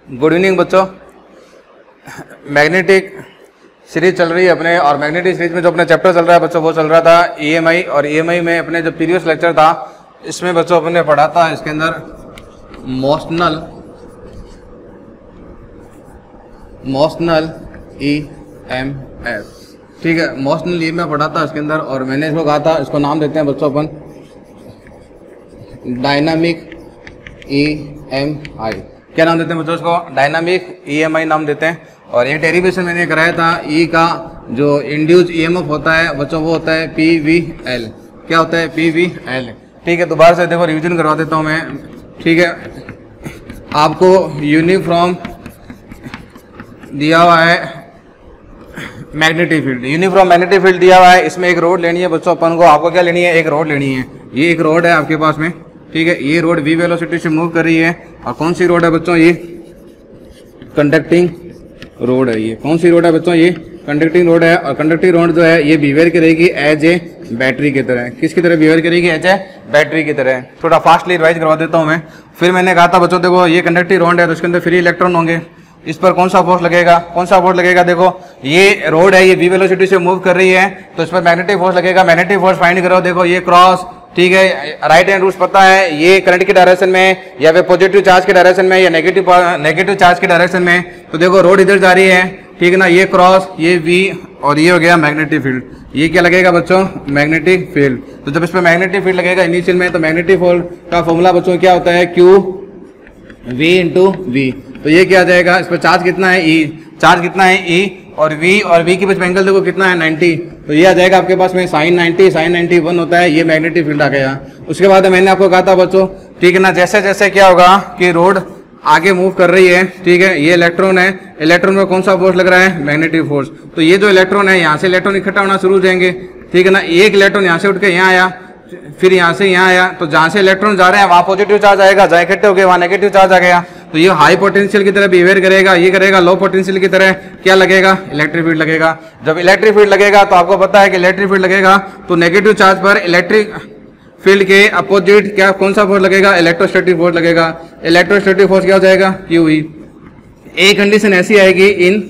Good evening बच्चों। Magnetic series चल रही है अपने, और मैग्नेटिक सीरीज में जो अपना चैप्टर चल रहा है बच्चों वो चल रहा था ईएमआई। और ईएमआई में अपने जो प्रीवियस लेक्चर था इसमें बच्चों अपने पढ़ा था इसके अंदर मोशनल ईएमएफ। ठीक है, मोशनल ईएमएफ पढ़ा था इसके अंदर, और मैंने इसको कहा था, इसको नाम देते हैं बच्चों अपन डायनामिक ईएमआई। क्या नाम देते हैं बच्चों इसको? डायनामिक ईएमआई नाम देते हैं। और ये डेरिवेशन मैंने कराया था, ई का जो इंड्यूस ईएमएफ होता है बच्चों वो होता है पीवीएल। क्या होता है? पीवीएल। ठीक है, दोबारा से देखो रिवीजन करवा देता हूँ मैं। ठीक है, आपको यूनिफॉर्म दिया हुआ है magnetic field, uniform magnetic field दिया हुआ है। इसमें एक रोड लेनी है बच्चों अपन को। आपको क्या लेनी है? एक रोड लेनी है। ये एक रोड है आपके पास में। ठीक है, ये रोड वी वेलोसिटी से मूव कर रही है। और कौन सी रोड है बच्चों? ये कंडक्टिंग रोड है। ये कौन सी रोड है बच्चों? ये कंडक्टिंग रोड है। और कंडक्टिंग रोड जो है ये बिहेवियर करेगी एज ए बैटरी की तरह। किसकी तरह बिहेवियर करेगी? एज ए बैटरी की तरह। थोड़ा फास्टली रिवाइज करवा देता हूँ मैं। फिर मैंने कहा था बच्चों देखो ये कंडक्टिंग रोड है तो इसके अंदर फ्री इलेक्ट्रॉन होंगे। इस पर कौन सा फोर्स लगेगा? कौन सा फोर्स लगेगा? देखो ये रोड है, ये वी वेलोसिटी से मूव कर रही है तो इस पर मैग्नेटिक फोर्स लगेगा। मैग्नेटिक फोर्स फाइंड करो। देखो ये क्रॉस, ठीक है, राइट हैंड रूल्स पता है, ये करंट की डायरेक्शन में या फिर पॉजिटिव चार्ज के डायरेक्शन में या नेगेटिव चार्ज के डायरेक्शन में। तो देखो रोड इधर जा रही है, ठीक है ना, ये क्रॉस, ये वी, और ये हो गया मैग्नेटिक फील्ड। ये क्या लगेगा बच्चों? Magnetic field. तो जब इस पर मैग्नेटिक फील्ड लगेगा इनिशियल में तो मैग्नेटिक फील्ड का फॉर्मूला बच्चों क्या होता है? Q V into V. तो ये क्या आ जाएगा? इस पर चार्ज कितना है? ई। चार्ज कितना है? ई। और v के बीच में एंगल देखो कितना है? 90। तो ये आ जाएगा आपके पास में sin 90, sin 91 होता है। ये मैग्नेटिक फील्ड आ गया। उसके बाद मैंने आपको कहा था बच्चों, ठीक है ना, जैसे जैसे क्या होगा कि रोड आगे मूव कर रही है, ठीक है, ये इलेक्ट्रॉन है, इलेक्ट्रॉन पर कौन सा फोर्स लग रहा है? Magnetic force. तो ये जो इलेक्ट्रॉन है यहाँ से इलेक्ट्रॉन इकट्ठा होना शुरू हो जाएंगे, ठीक है ना। एक इलेक्ट्रॉन यहाँ से उठ के यहाँ आया, फिर यहाँ से यहाँ आया, तो जहाँ से इलेक्ट्रॉन जा रहे हैं वहाँ पॉजिटिव चार्ज आएगा, जहाँ इकट्ठे हो गए वहाँ नेगेटिव चार्ज आ गया। तो ये हाई पोटेंशियल की तरह बिहेवियर करेगा, ये करेगा लो पोटेंशियल की तरह। क्या लगेगा? इलेक्ट्रिक फील्ड लगेगा। जब इलेक्ट्रिक फील्ड लगेगा तो आपको पता है कि इलेक्ट्रिक फील्ड लगेगा तो नेगेटिव चार्ज पर इलेक्ट्रिक फील्ड के अपोजिट क्या कौन सा फोर्स लगेगा? इलेक्ट्रोस्टैटिक फोर्स लगेगा। इलेक्ट्रोस्टैटिक फोर्स क्या हो जाएगा? Q E. एक कंडीशन ऐसी आएगी इन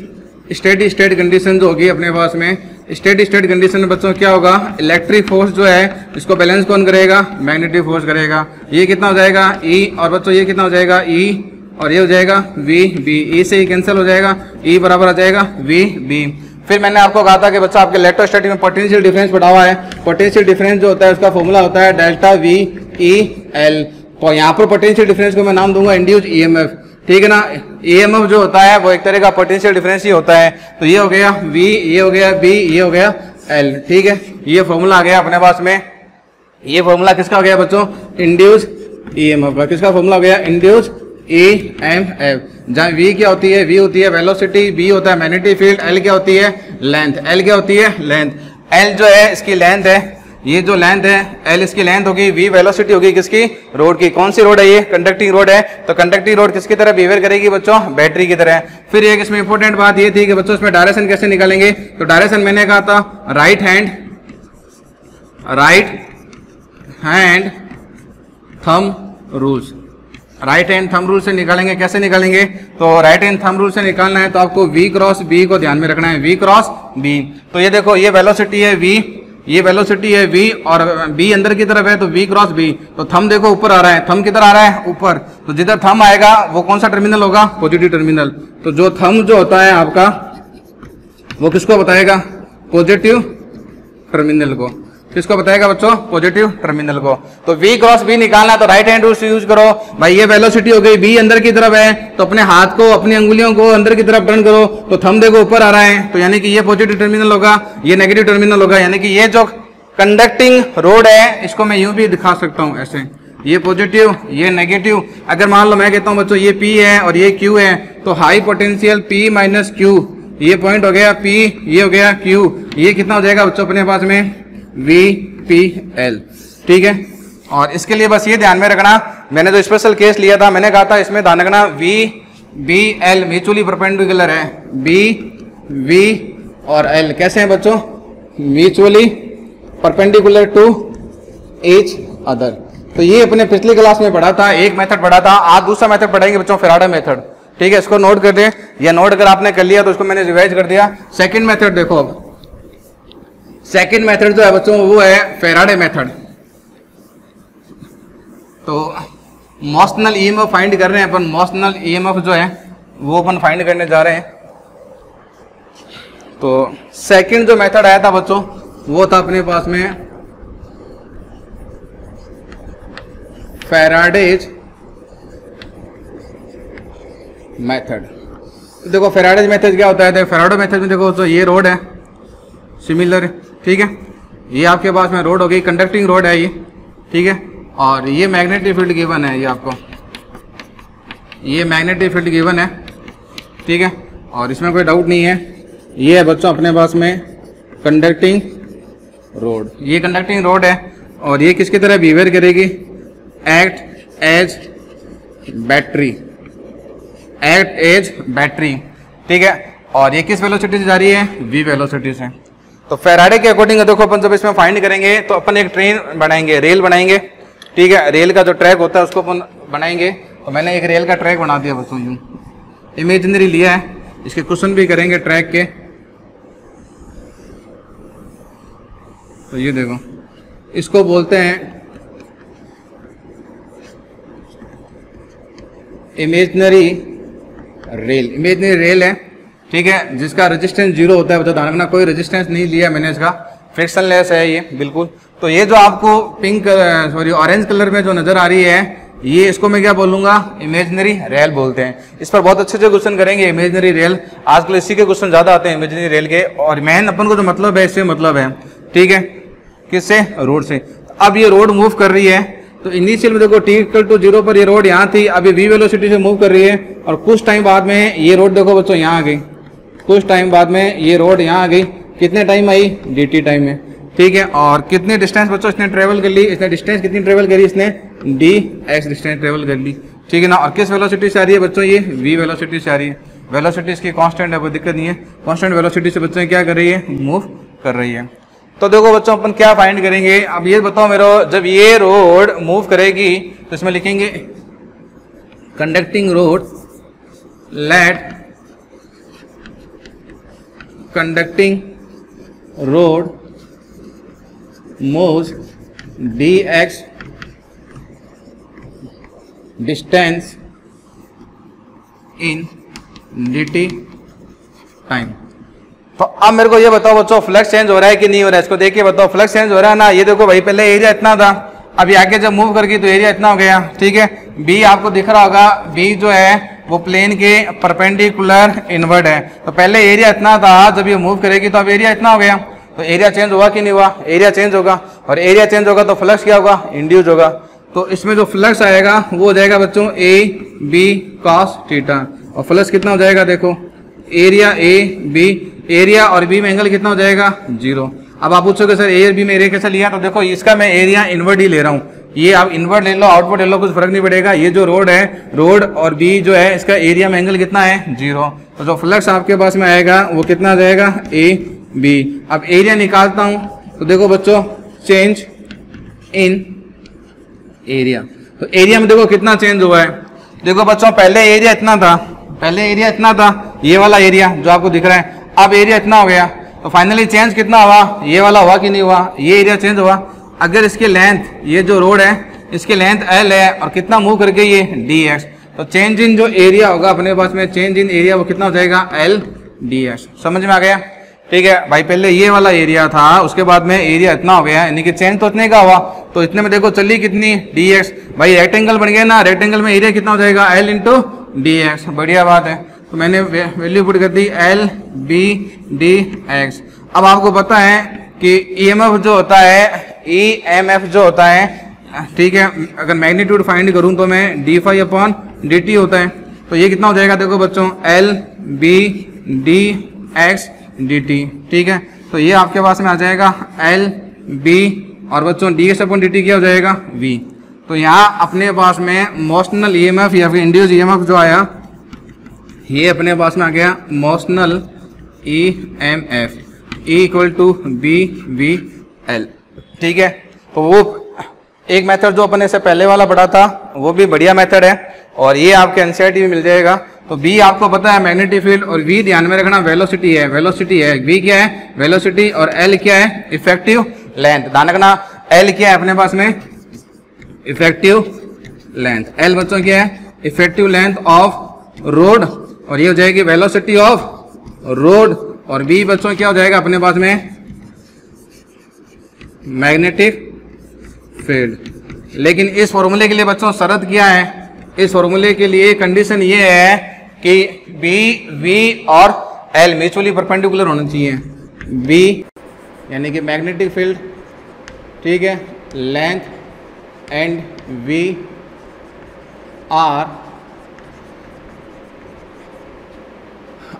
स्टेडी स्टेट कंडीशन जो होगी अपने पास में, स्टेडी स्टेट कंडीशन में बच्चों क्या होगा? इलेक्ट्रिक फोर्स जो है इसको बैलेंस कौन करेगा? मैग्नेटिक फोर्स करेगा। ये कितना हो जाएगा? ई। और बच्चों ये कितना हो जाएगा? ई। और ये हो जाएगा वी बी। ई से ही कैंसिल हो जाएगा, ई बराबर आ जाएगा वी बी। फिर मैंने आपको कहा था कि बच्चा आपके इलेक्ट्रोस्टैटिक में पोटेंशियल डिफरेंस पढ़ा हुआ है। पोटेंशियल डिफरेंस जो होता है उसका फॉर्मूला होता है डेल्टा वी ई एल। तो यहाँ पर पोटेंशियल डिफरेंस को मैं नाम दूंगा इंड्यूस ईएमएफ। ठीक है ना, ईएमएफ जो होता है वो एक तरह का पोटेंशियल डिफरेंस ही होता है। तो ये हो गया V, ये हो गया B, ये हो गया L। ठीक है, ये फॉर्मूला आ गया अपने पास में। ये फॉर्मूला किसका हो गया बच्चों? इंड्यूस ईएमएफ का। किसका फॉर्मूला हो गया? Induce EMF. जहाँ V क्या होती है? V होती है वेलोसिटी, B होता है मैग्नेटिक फील्ड, L क्या होती है? लेंथ। L क्या होती है? लेंथ। L जो है इसकी लेंथ है, ये जो लेंथ है L इसकी लेंथ होगी, V वेलोसिटी होगी किसकी? रोड की। कौन सी रोड है? ये कंडक्टिंग रोड है। तो कंडक्टिंग रोड किसकी तरह बिहेवियर करेगी बच्चों? बैटरी की तरह। फिर एक इसमें इंपॉर्टेंट बात ये थी कि बच्चों इसमें डायरेक्शन कैसे निकालेंगे? तो डायरेक्शन मैंने कहा था right hand thumb rules. Right hand thumb rule से निकालेंगे। कैसे निकालेंगे? तो राइट हैंड थंब रूल से निकालना है तो आपको V क्रॉस B को ध्यान में रखना है। V cross B। तो ये देखो ये वेलोसिटी है V, ये वेलोसिटी है V, और B अंदर की तरफ है तो V क्रॉस B। तो थंब देखो ऊपर आ रहा है, थंब किधर आ रहा है? ऊपर। तो जिधर थंब आएगा वो कौन सा टर्मिनल होगा? Positive terminal. तो जो थंब जो होता है आपका वो किसको बताएगा? पॉजिटिव टर्मिनल को। किसको बताएगा बच्चों? पॉजिटिव टर्मिनल को। तो V क्रॉस B निकालना है तो राइट हैंड रूल से यूज करो। भाई ये वेलोसिटी हो गई, B अंदर की तरफ है तो अपने हाथ को, अपनी अंगुलियों को अंदर की तरफ टर्न करो। तो थंब देखो ऊपर आ रहा है तो यानी कि ये पॉजिटिव टर्मिनल होगा, ये नेगेटिव टर्मिनल होगा। यानी कि ये जो कंडक्टिंग रोड है इसको मैं यूं भी दिखा सकता हूं ऐसे, ये पॉजिटिव, ये नेगेटिव। अगर मान लो मैं कहता हूं बच्चों ये P है और ये Q है तो high potential P minus Q, ये पॉइंट हो गया P, ये हो गया Q। ये कितना हो जाएगा बच्चों अपने पास में? VPL। ठीक है, और इसके लिए बस ये ध्यान में रखना, मैंने जो स्पेशल केस लिया था मैंने कहा था इसमें ध्यान रखना VBL म्यूचुअली परपेंडिकुलर है। V और L कैसे हैं बच्चों? Mutually perpendicular to each other. तो ये अपने पिछली क्लास में पढ़ा था, एक मेथड पढ़ा था। आज दूसरा मेथड पढ़ाएंगे बच्चों, फैराडे मेथड। ठीक है, इसको नोट कर दें, या नोट अगर आपने कर लिया तो उसको मैंने रिवाइज कर दिया। सेकंड मेथड देखो, अब सेकंड मेथड जो है बच्चों वो है फैराडे मेथड। तो मोशनल ईएमएफ फाइंड कर रहे हैं अपन, मोशनल ईएमएफ जो है वो अपन फाइंड करने जा रहे हैं। तो सेकंड जो मेथड आया था बच्चों वो था अपने पास में फैराडेज मेथड। देखो फैराडेज मेथड क्या होता है, फैराडे मेथड में देखो तो ये रोड है सिमिलर, ठीक है, ये आपके पास में रोड हो गई, कंडक्टिंग रोड है ये, ठीक है, और ये मैग्नेटिक फील्ड गिवन है, ये आपको ये मैग्नेटिक फील्ड गिवन है, ठीक है, और इसमें कोई डाउट नहीं है। ये है बच्चों अपने पास में कंडक्टिंग रोड, ये कंडक्टिंग रोड है और ये किसकी तरह बिहेवियर करेगी, act as battery, act as battery, ठीक है, और ये किस वेलोसिटी से जा रही है, वी वेलोसिटी से। तो फैराडे के अकॉर्डिंग देखो अपन जब इसमें फाइंड करेंगे तो अपन एक ट्रेन बनाएंगे, रेल बनाएंगे, ठीक है, रेल का जो ट्रैक होता है उसको अपन बनाएंगे। तो मैंने एक रेल का ट्रैक बना दिया बच्चों, यूं इमेजिनरी लिया है, इसके क्वेश्चन भी करेंगे ट्रैक के। तो ये देखो इसको बोलते हैं इमेजिनरी रेल, इमेजिनरी रेल है, ठीक है, जिसका रेजिस्टेंस 0 होता है, बता ध्यान रखना कोई रेजिस्टेंस नहीं लिया मैंने इसका, फ्रिक्शनलेस है ये बिल्कुल। तो ये जो आपको पिंक सॉरी ऑरेंज कलर में जो नजर आ रही है, ये इसको मैं क्या बोलूंगा, इमेजिनरी रेल बोलते हैं। इस पर बहुत अच्छे से क्वेश्चन करेंगे, इमेजिनरी रेल, आजकल इसी के क्वेश्चन ज्यादा आते हैं इमेजिनरी रेल के। और मेन अपन को जो मतलब है इससे मतलब है, ठीक है, किससे, रोड से। अब ये रोड मूव कर रही है, तो इनिशियल में देखो t=0 पर ये रोड यहाँ थी, अब ये v वेलोसिटी से मूव कर रही है, और कुछ टाइम बाद में ये रोड देखो बच्चों यहाँ आ गई, कुछ टाइम बाद में ये रोड यहाँ आ गई, कितने टाइम आई, dt टाइम में, ठीक है, और कितने डिस्टेंस बच्चों इसने ट्रेवल कर ली, इसने डिस्टेंस कितनी ट्रेवल करी, इसने dx डिस्टेंस ट्रेवल कर ली, ठीक है ना। और किस वेलोसिटी से आ रही है बच्चों, ये v वेलोसिटी से आ रही है, वेलोसिटी इसकी कांस्टेंट है, कोई दिक्कत नहीं है, कांस्टेंट वेलोसिटी से बच्चों क्या कर रही है, मूव कर रही है। तो देखो बच्चों अपन क्या फाइंड करेंगे, अब ये बताओ मेरे, जब ये रोड मूव करेगी तो इसमें लिखेंगे conducting rod, let conducting rod moves dx distance in dt time. तो अब मेरे को ये बताओ बच्चों फ्लक्स चेंज हो रहा है कि नहीं हो रहा है, इसको देखिए बताओ, फ्लक्स चेंज हो रहा है ना। ये देखो भाई पहले एरिया इतना था, अभी आगे जब मूव करके तो एरिया इतना हो गया, ठीक है, बी आपको दिख रहा होगा, बी जो है वो प्लेन के परपेंडिकुलर इनवर्ड है। तो पहले एरिया इतना था, जब ये मूव करेगी तो अब एरिया इतना हो गया, तो एरिया चेंज हुआ कि नहीं हुआ, एरिया चेंज होगा, और एरिया चेंज होगा तो फ्लक्स क्या होगा, इंड्यूस होगा। तो इसमें जो फ्लक्स आएगा वो हो जाएगा बच्चों ए बी कॉस थीटा, और फ्लक्स कितना हो जाएगा, देखो एरिया ए बी, एरिया और बी में एंगल कितना हो जाएगा, 0। अब आप पूछोगे सर ए और बी में एरिया कैसे लिया, तो देखो इसका मैं एरिया इनवर्ड ही ले रहा हूँ, ये आप इनवर्ड ले लो आउटवर्ड ले लो कुछ फर्क नहीं पड़ेगा। ये जो रोड है, रोड और बी जो है इसका एरिया में एंगल कितना है, 0। तो जो फ्लक्स आपके पास में आएगा वो कितना आ जाएगा, ए बी। अब एरिया निकालता हूं तो देखो बच्चों चेंज इन एरिया, तो एरिया में देखो कितना चेंज हुआ है, देखो बच्चों पहले एरिया इतना था, पहले एरिया इतना था, ये वाला एरिया जो आपको दिख रहा है, अब एरिया इतना हो गया, तो फाइनली चेंज कितना हुआ, ये वाला हुआ कि नहीं हुआ, ये एरिया चेंज हुआ। अगर इसकी लेंथ, ये जो रोड है इसकी लेंथ l है और कितना मूव करके ये dx, तो चेंज इन जो एरिया होगा अपने पास में, चेंज इन एरिया वो कितना हो जाएगा, l dx। समझ में आ गया, ठीक है भाई। पहले ये वाला एरिया था, उसके बाद में एरिया इतना हो गया, यानी कि चेंज तो इतने का हुआ, तो इतने में देखो चली कितनी, dx। भाई रेक्टेंगल बन गया ना, रेक्टेंगल में एरिया कितना हो जाएगा, l इंटू dx। बढ़िया बात है, तो मैंने वैल्यू पुट कर दी l b dx। अब आपको पता है कि EMF जो होता है, EMF जो होता है, ठीक है, अगर मैग्नीट्यूड फाइंड करूं तो मैं d फाई अपॉन dt होता है, तो ये कितना हो जाएगा, देखो बच्चों l b dx dt, ठीक है। तो ये आपके पास में आ जाएगा l b, और बच्चों dx अपॉन dt क्या हो जाएगा, v। तो यहाँ अपने पास में मोशनल EMF या फिर इंड्यूस EMF जो आया, ये अपने पास में आ गया motional EMF E equal to B V L, ठीक है। तो वो एक मेथड जो अपने से पहले वाला पढ़ा था वो भी बढ़िया मेथड है, और ये आपके एनसीईआरटी में मिल जाएगा। तो v आपको पता है मैग्नेटिक फील्ड, और v ध्यान में रखना वेलोसिटी है, वेलोसिटी है, v क्या है वेलोसिटी, और l क्या है इफेक्टिव लेंथ। ध्यान रखना l क्या है अपने पास में इफेक्टिव लेंथ, l बच्चों क्या है इफेक्टिव लेंथ ऑफ रोड, और ये हो जाएगी वेलोसिटी ऑफ रोड, और v बच्चों क्या हो जाएगा अपने पास में मैग्नेटिक फील्ड। लेकिन इस फॉर्मूले के लिए बच्चों शर्त क्या है, इस फॉर्मूले के लिए कंडीशन ये है कि B, V और L म्यूचुअली परपेंडिकुलर होना चाहिए। B यानी कि मैग्नेटिक फील्ड, ठीक है, length and V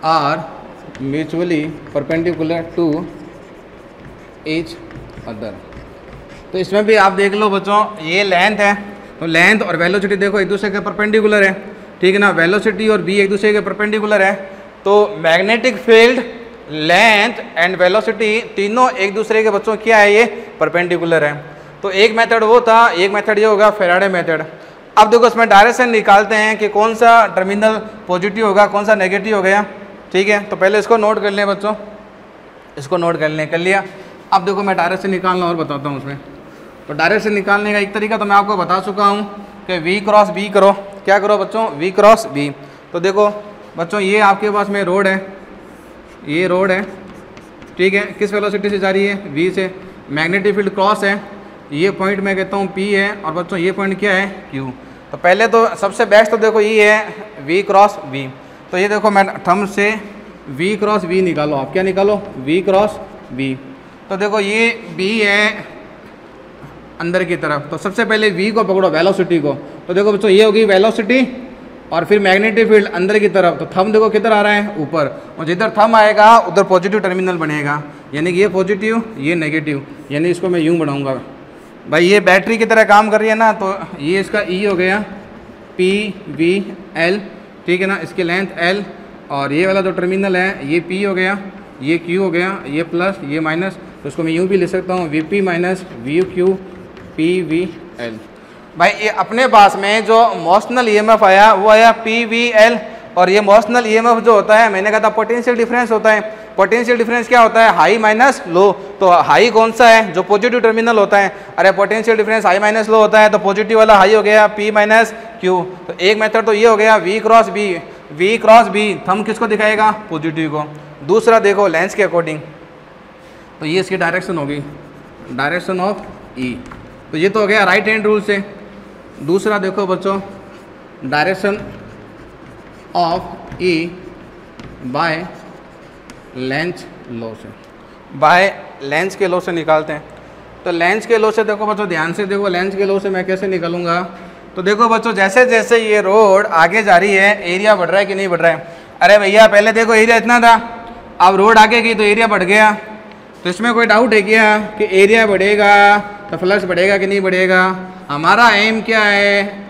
are mutually perpendicular to each other. तो इसमें भी आप देख लो बच्चों, ये लेंथ है तो लेंथ और वेलोसिटी देखो एक दूसरे के परपेंडिकुलर है, ठीक है ना, वेलोसिटी और v एक दूसरे के परपेंडिकुलर है। तो magnetic field, length and velocity तीनों एक दूसरे के बच्चों क्या है ये परपेंडिकुलर है। तो एक मेथड वो था, एक मेथड ये होगा फैराडे मेथड। अब देखो इसमें डायरेक्शन निकालते हैं कि कौन सा टर्मिनल पॉजिटिव होगा कौन सा नेगेटिव हो गया, ठीक है। तो पहले इसको नोट कर लें बच्चों, इसको नोट कर लिया। अब देखो मैं डायरेक्शन निकालना और बताता हूँ उसमें। तो डायरेक्शन निकालने का एक तरीका तो मैं आपको बता चुका हूँ कि v क्रॉस b करो, क्या करो बच्चों v क्रॉस b। तो देखो बच्चों ये आपके पास में रोड है, ये रोड है, ठीक है, किस वेलोसिटी से जा रही है v से, मैग्नेटिक फील्ड क्रॉस है, ये पॉइंट मैं कहता हूँ p है, और बच्चों ये पॉइंट क्या है q। तो पहले तो सबसे बेस्ट तो देखो ये है v क्रॉस b। तो ये देखो मैं थंब से v क्रॉस v निकालो, आप क्या निकालो v क्रॉस b। तो देखो ये b है अंदर की तरफ, तो सबसे पहले v को पकड़ो वेलोसिटी को। तो देखो बच्चों ये होगी वेलोसिटी और फिर मैग्नेटिक फील्ड अंदर की तरफ। तो थंब देखो किधर आ रहा है ऊपर, और जिधर थंब आएगा उधर पॉजिटिव टर्मिनल बनेगा, यानी कि ये पॉजिटिव ये नेगेटिव, यानी इसको मैं यूँ बढ़ाऊँगा। भाई ये बैटरी की तरह काम कर रही है ना, तो ये इसका E हो गया P V L, ठीक है ना, इसकी लेंथ L, और ये वाला जो टर्मिनल है ये P हो गया, ये Q हो गया, ये प्लस ये माइनस, तो इसको मैं यूँ भी लिख सकता हूँ VP माइनस VQ PVL। भाई ये अपने पास में जो मोशनल EMF आया वो आया PVL, और ये मोशनल EMF जो होता है मैंने कहा था पोटेंशियल डिफरेंस होता है। पोटेंशियल डिफरेंस क्या होता है हाई माइनस लो। तो हाई कौन सा है जो पॉजिटिव टर्मिनल होता है, अरे potential difference high minus low होता है, तो पॉजिटिव वाला हाई हो गया P माइनस Q। तो एक मेथड तो ये हो गया V cross B, V cross B thumb किसको दिखाएगा पॉजिटिव को। दूसरा देखो लेंस के अकॉर्डिंग, तो ये इसकी डायरेक्शन होगी डायरेक्शन ऑफ E। तो ये तो हो गया राइट हैंड रूल से। दूसरा देखो बच्चों direction of E by Lenz law से, बाय लेंस के लॉ से निकालते हैं। तो लेंस के लॉ से देखो बच्चों ध्यान से देखो, लेंस के लॉ से मैं कैसे निकालूंगा। तो देखो बच्चों जैसे जैसे ये रोड आगे जा रही है एरिया बढ़ रहा है कि नहीं बढ़ रहा है। अरे भैया पहले देखो एरिया इतना था, अब रोड आगे गई तो एरिया बढ़ गया। तो इसमें कोई डाउट है क्या कि एरिया बढ़ेगा तो फ्लक्स बढ़ेगा कि नहीं बढ़ेगा। हमारा एम क्या है,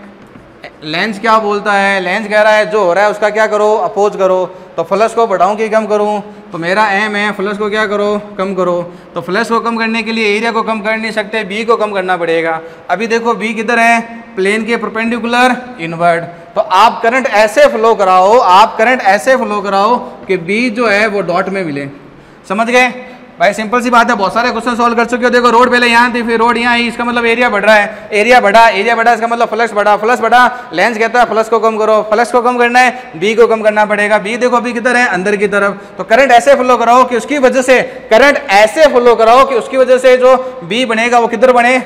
लेंस क्या बोलता है, लेंस कह रहा है जो हो रहा है उसका क्या करो अपोज करो। तो फ्लक्स को बढ़ाऊं कि कम करूं, तो मेरा एम है फ्लक्स को क्या करो कम करो। तो फ्लक्स को कम करने के लिए एरिया को कम कर नहीं सकते, बी को कम करना पड़ेगा। अभी देखो बी किधर है, प्लेन के परपेंडिकुलर इनवर्ट। तो आप करंट ऐसे फ्लो कराओ, आप करंट ऐसे फ्लो कराओ कि बी जो है वो डॉट में मिले। समझ गए भाई, सिंपल सी बात है। बहुत सारे क्वेश्चन सॉल्व कर चुके हो। देखो रोड पहले यहाँ थी, फिर रोड यहाँ आई, इसका मतलब एरिया बढ़ रहा है, एरिया बढ़ा इसका मतलब फ्लक्स बढ़ा, फ्लक्स बढ़ा, लेंस कहता है फ्लक्स को कम करो, फ्लक्स को कम करना है बी को कम करना पड़ेगा। बी देखो अभी किधर है अंदर की तरफ। तो करंट ऐसे फ्लो कराओ कि उसकी वजह से, करंट ऐसे फ्लो कराओ कि उसकी वजह से जो बी बनेगा वो किधर बने,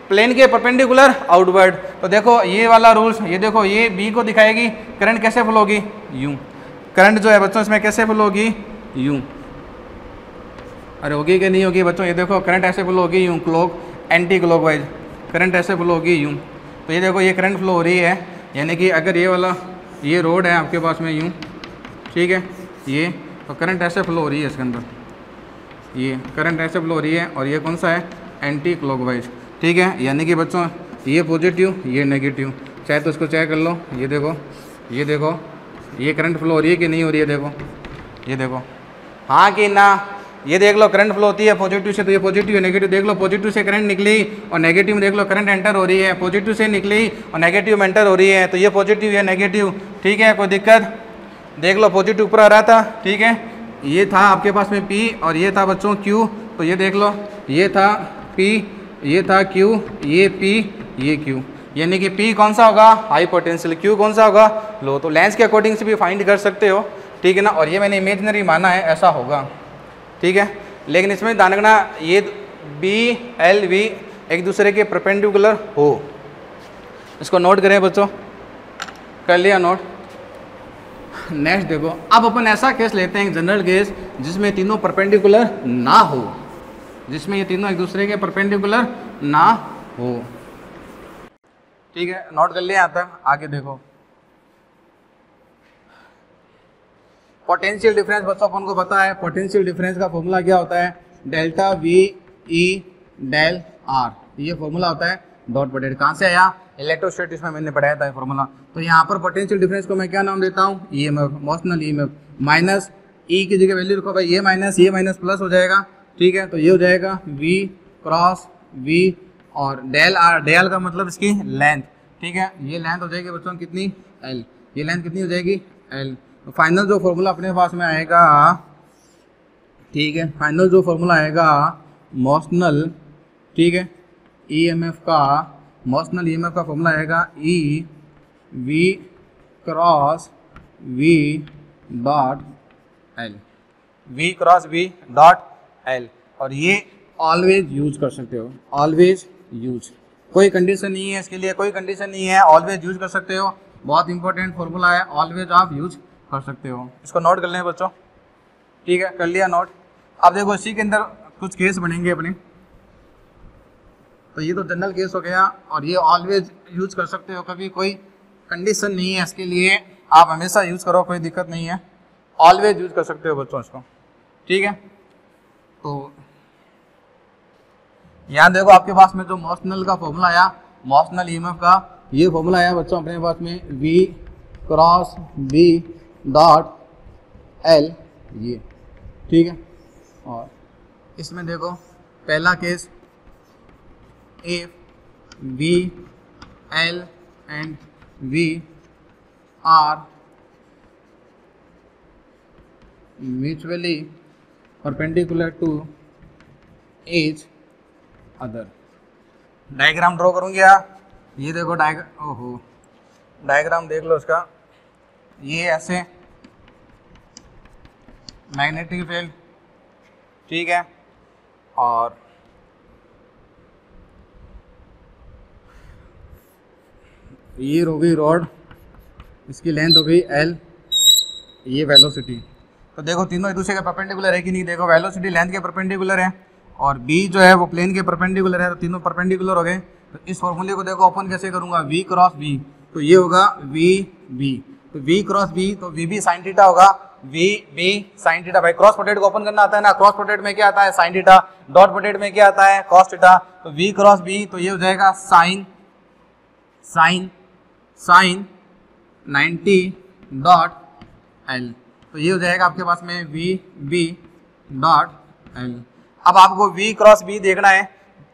प्लेन के परपेंडिकुलर आउटवर्ड। तो देखो ये वाला रूल्स, ये देखो ये बी को दिखाएगी करंट कैसे फ्लो होगी यूं। करंट जो है बच्चों इसमें कैसे फ्लो होगी यूं। अरे होगी कि नहीं होगी बच्चों, ये देखो करंट ऐसे फ्लो होगी यूं, क्लॉक एंटी क्लॉकवाइज करंट ऐसे फ्लो होगी यूं। तो ये देखो ये करंट फ्लो हो रही है, यानी कि अगर ये वाला ये रोड है आपके पास में यूं, ठीक है, ये तो करंट ऐसे फ्लो हो रही है इसके अंदर, ये करंट ऐसे फ्लो हो रही है, और ये कौन सा है एंटी क्लॉकवाइज, ठीक है। यानी कि बच्चों ये पॉजिटिव ये नेगेटिव, चाहे तो इसको चेक कर लो। ये देखो ये देखो ये करंट फ्लो हो रही है कि नहीं हो रही है, देखो ये देखो हाँ कि ना। ये देख लो करंट फ्लो होती है पॉजिटिव से, तो ये पॉजिटिव है, नेगेटिव देख लो, पॉजिटिव से करंट निकली और नेगेटिव में देख लो करंट एंटर हो रही है, पॉजिटिव से निकली और नेगेटिव में एंटर हो रही है। तो ये पॉजिटिव है नेगेटिव, ठीक है, कोई दिक्कत। देख लो पॉजिटिव ऊपर आ रहा था, ठीक है, ये था आपके पास में P और ये था बच्चों Q, तो ये देख लो ये था P, ये था Q, ये P, ये Q, यानी कि P कौन सा होगा, हाई पोटेंशियल, Q कौन सा होगा, लो। तो लेंस के अकॉर्डिंग से भी फाइंड कर सकते हो, ठीक है ना। और ये मैंने इमेजिनरी माना है, ऐसा होगा, ठीक है। लेकिन इसमें ध्यान रखना ये B L V एक दूसरे के परपेंडिकुलर हो, इसको नोट करें बच्चों, कर लिया नोट। नेक्स्ट देखो, अब अपन ऐसा केस लेते हैं, जनरल केस जिसमें तीनों परपेंडिकुलर ना हो, जिसमें ये तीनों एक दूसरे के परपेंडिकुलर ना हो, ठीक है, नोट कर लिया यहाँ तक। आगे देखो, पोटेंशियल डिफरेंस बच्चों अपन को पता है, पोटेंशियल डिफरेंस का फॉर्मूला क्या होता है, delta V E del R, ये फॉर्मूला होता है डॉट प्रोडक्ट। कहाँ से आया, इलेक्ट्रोस्टैटिक्स में मैंने पढ़ाया था फॉर्मूला। तो यहाँ पर पोटेंशियल डिफरेंस को मैं क्या नाम देता हूँ, EMF, motional EMF, minus E की जगह वैल्यू रखो भाई, ये माइनस प्लस हो जाएगा, ठीक है। तो ये हो जाएगा V क्रॉस V और डेल R, डेल का मतलब इसकी लेंथ, ठीक है, ये लेंथ हो जाएगी बच्चों कितनी, L, ये लेंथ कितनी हो जाएगी, L। तो फाइनल जो फॉर्मूला अपने पास में आएगा, ठीक है, फाइनल जो फॉर्मूला आएगा मोशनल, ठीक है, EMF का, मोशनल EMF का फॉर्मूला आएगा E V cross V dot L, V cross V dot L। और ये ऑलवेज यूज कर सकते हो, ऑलवेज यूज, कोई कंडीशन नहीं है इसके लिए, कोई कंडीशन नहीं है, ऑलवेज यूज कर सकते हो, बहुत इंपॉर्टेंट फॉर्मूला है, ऑलवेज आप यूज कर सकते हो। इसको नोट कर लें बच्चों, ठीक है, कर लिया नोट। अब देखो इसी के अंदर कुछ केस बनेंगे अपने, तो ये तो जनरल केस हो गया, और ये ऑलवेज यूज कर सकते हो, कभी कोई कंडीशन नहीं है इसके लिए, आप हमेशा यूज करो, कोई दिक्कत नहीं है, ऑलवेज यूज कर सकते हो बच्चों इसको, ठीक है। तो यहाँ देखो आपके पास में जो मोशनल का फॉर्मूला आया, मोशनल EMF का ये फॉर्मूला आया बच्चों अपने पास में V cross V dot L, ये, ठीक है। और इसमें देखो पहला case, if V L and V are mutually perpendicular to each other, diagram draw करूँगी, ये देखो डायग्राम, ओहो डायग्राम देख लो इसका, ये ऐसे मैग्नेटिक फील्ड, ठीक है, और ये हो गई रॉड, इसकी लेंथ हो गई L, ये वेलोसिटी। तो देखो तीनों एक दूसरे के परपेंडिकुलर है कि नहीं, देखो वेलोसिटी लेंथ के परपेंडिकुलर है और B जो है वो प्लेन के परपेंडिकुलर है, तो तीनों परपेंडिकुलर हो गए। तो इस फॉर्मूले को देखो ओपन कैसे करूंगा, V क्रॉस V, तो ये होगा VB, तो V क्रॉस V, तो VB साइन थीटा होगा, VB साइन थीटा। भाई क्रॉस प्रोडक्ट को ओपन करना आता है ना, क्रॉस प्रोडक्ट में क्या आता है, साइन थीटा, डॉट प्रोडक्ट में क्या आता है, कॉस थीटा। तो V क्रॉस V, तो ये हो जाएगा साइन 90 डॉट L, तो ये हो जाएगा आपके पास में VB डॉट L। अब आपको V क्रॉस B देखना है,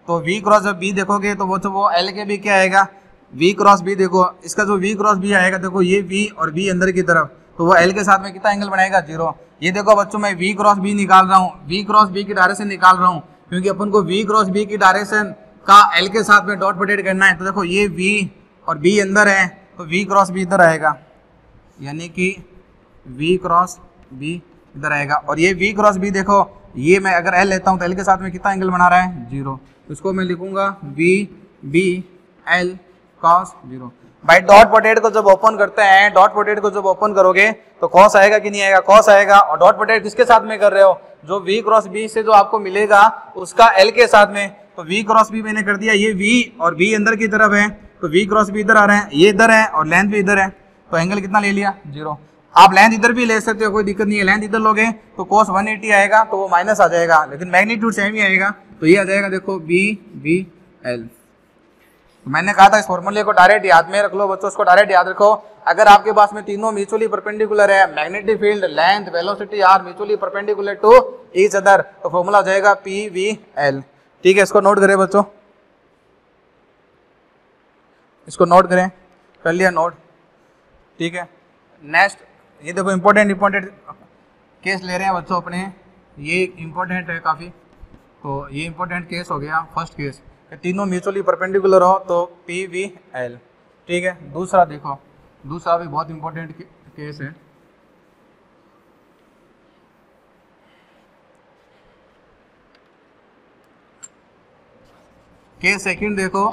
तो V क्रॉस जब B देखोगे तो वो L के भी क्या आएगा, V क्रॉस B, देखो इसका जो V क्रॉस B आएगा, देखो ये V और B अंदर की तरफ, तो वो L के साथ में कितना एंगल बनाएगा, 0। ये देखो बच्चों मैं V क्रॉस B निकाल रहा हूँ, V क्रॉस B की डायरेक्शन निकाल रहा हूँ, क्योंकि अपन को V क्रॉस B की डायरेक्शन का L के साथ में डॉट प्रोडक्ट करना है। तो देखो ये V और B अंदर है, तो V क्रॉस B इधर आएगा, यानी कि V क्रॉस B इधर आएगा। और ये V क्रॉस B देखो, ये मैं अगर L लेता हूँ तो L के साथ में कितना एंगल बना रहा है, 0, तो इसको मैं लिखूंगा VB L cos 0। भाई डॉट प्रोडक्ट को जब ओपन करते हैं, डॉट प्रोडक्ट को जब ओपन करोगे तो कॉस आएगा कि नहीं आएगा, कॉस आएगा। और डॉट प्रोडक्ट किसके साथ में कर रहे हो, जो V क्रॉस B से जो आपको मिलेगा उसका L के साथ में, तो V क्रॉस B मैंने कर दिया, ये V और B अंदर की तरफ है, तो V क्रॉस B इधर आ रहे हैं, ये इधर है और लेंथ भी इधर है, तो एंगल कितना ले लिया, 0। आप लेंथ इधर भी ले सकते हो, कोई दिक्कत नहीं है, लेंथ इधर लोगे तो cos 180 आएगा, तो वो माइनस आ जाएगा, लेकिन मैग्नीट्यूड सेम ही आएगा, तो ये आ जाएगा देखो BBL। तो मैंने कहा था इस फॉर्मूले को डायरेक्ट याद में रख लो बच्चों, इसको डायरेक्ट याद रखो। अगर आपके पास में तीनों म्यूचुअली परपेंडिकुलर है, magnetic field, length, velocity are mutually perpendicular to each other, तो फॉर्मूला हो जाएगा PVL। ठीक है, इसको नोट करें बच्चों, इसको नोट करें, कर लिया नोट। ठीक है, नेक्स्ट ये देखो इम्पोर्टेंट केस ले रहे हैं बच्चों अपने, ये इम्पोर्टेंट है काफ़ी। तो ये इम्पोर्टेंट केस हो गया फर्स्ट केस, तीनों म्यूचुअली परपेंडिकुलर हो तो PVL, ठीक है। दूसरा देखो, दूसरा भी बहुत इम्पोर्टेंट केस है। केस सेकंड देखो,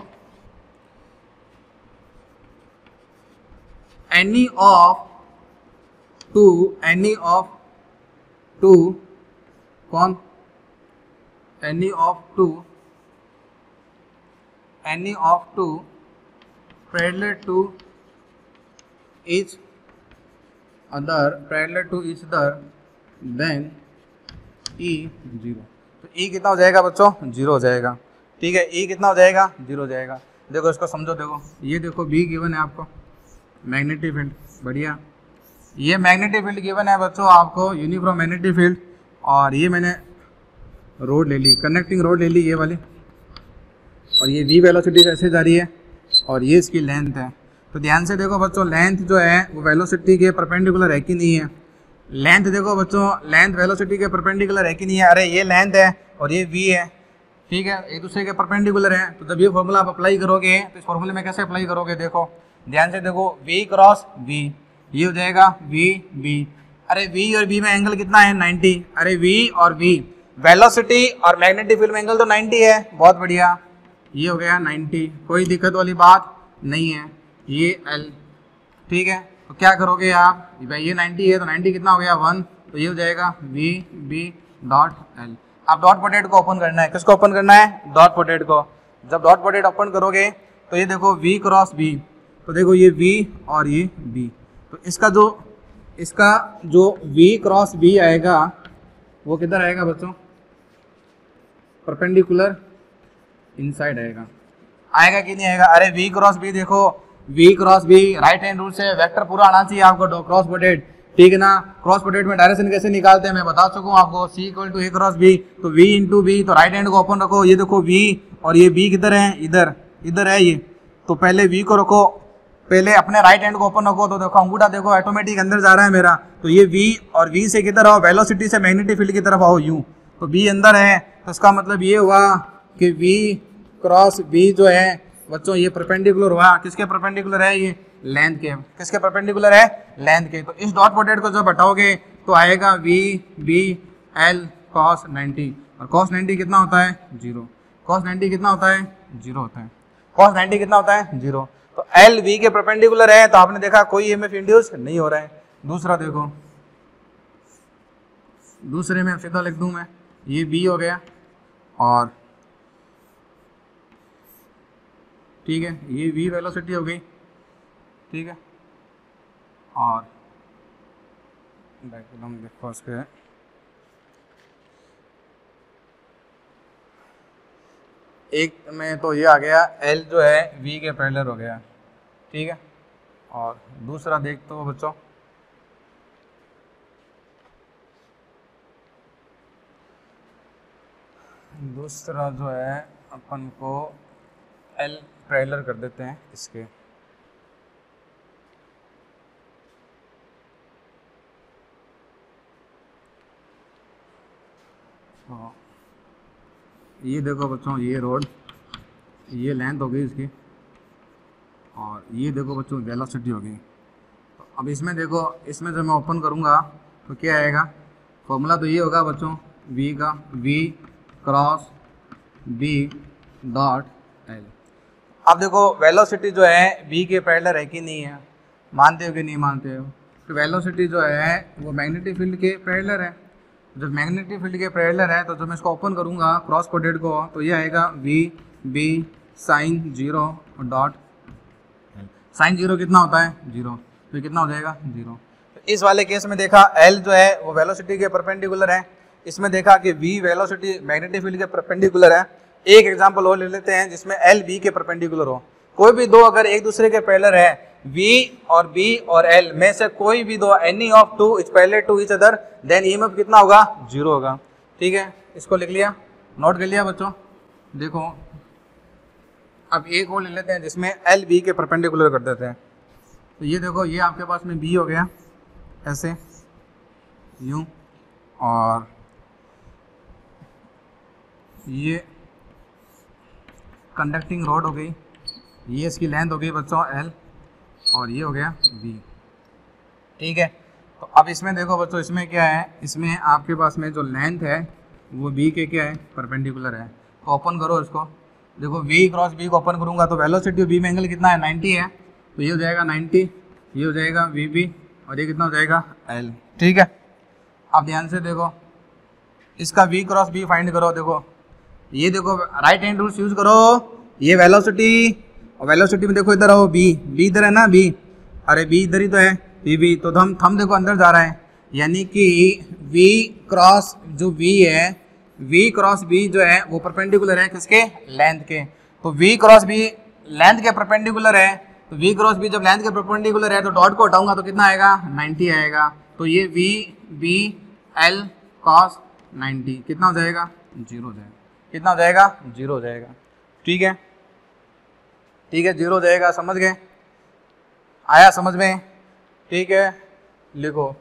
एनी ऑफ टू कौन, any of two parallel to each other then E 0। तो E कितना हो जाएगा बच्चों, 0 हो जाएगा, ठीक है। E कितना हो जाएगा, 0 हो जाएगा। देखो इसको समझो, देखो ये देखो B गिवन है आपको, मैग्नेटिक फील्ड, बढ़िया। ये मैग्नेटिक फील्ड गिवन है बच्चों आपको, यूनिफॉर्म मैग्नेटिक फील्ड, और ये मैंने रोड ले ली, कनेक्टिंग रोड ले ली ये वाली, और ये V वेलोसिटी ऐसे जा रही है, और ये इसकी लेंथ है। तो ध्यान से देखो बच्चों, लेंथ जो है वो वेलोसिटी के परपेंडिकुलर है कि नहीं है। लेंथ देखो बच्चों, लेंथ वेलोसिटी के परपेंडिकुलर है कि नहीं है। अरे ये लेंथ है और ये V है, ठीक है, एक दूसरे के परपेंडिकुलर है। तो जब ये फॉर्मूला आप अप्लाई करोगे तो इस फॉर्मूले में कैसे अप्लाई करोगे, देखो ध्यान से देखो, V क्रॉस V, ये हो जाएगा V। अरे V और V में एंगल कितना है, 90। अरे V और V, वेलोसिटी और मैग्नेटिक फील्ड में एंगल तो 90 है, बहुत बढ़िया, ये हो गया 90, कोई दिक्कत वाली बात नहीं है। ये L, ठीक है। तो क्या करोगे आप, भाई ये 90 है तो 90 कितना हो गया, 1, तो ये हो जाएगा VB डॉट L। आप डॉट प्रोडक्ट को ओपन करना है, किसको ओपन करना है, डॉट प्रोडक्ट को। जब डॉट प्रोडक्ट ओपन करोगे तो ये देखो V क्रॉस B, तो देखो ये V और ये B, तो इसका जो V क्रॉस B आएगा वो किधर आएगा बच्चों, परपेंडिकुलर इनसाइड आएगा कि नहीं आएगा। अरे V क्रॉस B देखो, V cross B right hand rule से वेक्टर पूरा आना चाहिए आपको, क्रॉस प्रोडक्ट, ठीक है ना। क्रॉस प्रोडक्ट में डायरेक्शन कैसे निकालते हैं मैं बता चुका हूँ आपको, C equal to A cross B, तो V इंटू B, तो राइट हैंड को ओपन रखो, ये देखो V और ये B किधर है, इधर है ये, तो पहले V को रखो, पहले अपने राइट हैंड को ओपन रखो, तो देखो अंगूठा देखो ऑटोमेटिक अंदर जा रहा है मेरा, तो ये V और V से किधर आओ, वेलोसिटी से मैग्नेटिक फील्ड की तरफ आओ यूं, तो B अंदर है, तो इसका मतलब ये हुआ कि V क्रॉस B जो है बच्चों ये परपेंडिकुलर हुआ, किसके परपेंडिकुलर है, ये लेंथ के, किसके परपेंडिकुलर है, लेंथ के। तो इस डॉट प्रोडक्ट को जब हटाओगे तो आएगा VBL cos 90, और cos 90 कितना होता है, 0। cos 90 कितना होता है, 0 होता है। cos 90 कितना होता है, 0। तो L V के परपेंडिकुलर है, तो आपने देखा कोई EMF इंड्यूस नहीं हो रहा है। दूसरा देखो, दूसरे में सीधा लिख दूं मैं, ये B हो गया, और ठीक है ये V वेलोसिटी हो गई, ठीक है, और डायग्राम देखो इसके, एक में तो ये आ गया L जो है V के पैरेलल हो गया, ठीक है, और दूसरा देख तो बच्चों, दूसरा जो है अपन को L पैरेलल कर देते हैं इसके, तो ये देखो बच्चों, ये रोड, ये लेंथ हो गई इसकी, और ये देखो बच्चों वेलोसिटी हो गई। तो अब इसमें देखो, इसमें जब मैं ओपन करूँगा तो क्या आएगा, फॉर्मूला तो ये होगा बच्चों, V का V cross B dot L। अब देखो वेलोसिटी जो है V के पैरेलल है कि नहीं है, मानते हो कि नहीं मानते हो, तो वेलोसिटी जो है वो मैग्नेटिक फील्ड के पैरेलल है। जब मैग्नेटिक फील्ड के पैरेलल है तो जब मैं इसको ओपन करूँगा क्रॉस प्रोडक्ट को, तो ये आएगा VB sine 0 dot L। Sine 0 कितना होता है, 0, तो कितना हो जाएगा, 0। तो इस वाले केस में देखा L जो है वो वेलोसिटी के परपेंडिकुलर है, इसमें देखा कि V वेलोसिटी मैग्नेटिक फील्ड के परपेंडिकुलर है। एक एग्जांपल और ले लेते हैं जिसमें L V के परपेंडिकुलर हो। कोई भी दो अगर एक दूसरे के पैरेलल है, V और B और L में से कोई भी दो, any of two is parallel to each other, then EMF कितना होगा, 0 होगा, ठीक है। इसको लिख लिया, नोट कर लिया बच्चों। देखो अब एक और ले लेते हैं जिसमें L V के परपेंडिकुलर कर देते हैं। तो ये देखो, ये आपके पास में B हो गया, ऐसे यूं, और ये कंडक्टिंग रॉड हो गई, ये इसकी लेंथ हो गई बच्चों L, और ये हो गया V। ठीक है, तो अब इसमें देखो बच्चों, इसमें क्या है, इसमें आपके पास में जो लेंथ है वो V के क्या है, परपेंडिकुलर है। तो ओपन करो इसको, देखो V क्रॉस V को ओपन करूंगा तो वेलोसिटी V में एंगल कितना है, 90 है, तो ये हो जाएगा 90, ये हो जाएगा VB, और ये कितना हो जाएगा L। ठीक है, अब ध्यान से देखो, इसका V क्रॉस B फाइंड करो। देखो ये देखो राइट हैंड रूल्स यूज करो, ये वेलोसिटी, और वेलोसिटी में देखो इधर आओ, B इधर है ना, B, अरे B इधर ही तो है, VB, तो हम देखो अंदर जा रहा है, यानी कि V क्रॉस जो V है, V क्रॉस B जो है वो परपेंडिकुलर है किसके, लेंथ के। तो V क्रॉस B लेंथ के परपेंडिकुलर है, तो V क्रॉस B जब लेंथ के परपेंडिकुलर है तो डॉट को हटाऊंगा तो कितना आएगा, 90 आएगा। तो ये VB L cos 90 कितना हो जाएगा, 0 हो जाएगा। कितना हो जाएगा, 0 हो जाएगा। ठीक है, ठीक है, 0 हो जाएगा। समझ गए, आया समझ में? ठीक है, लिखो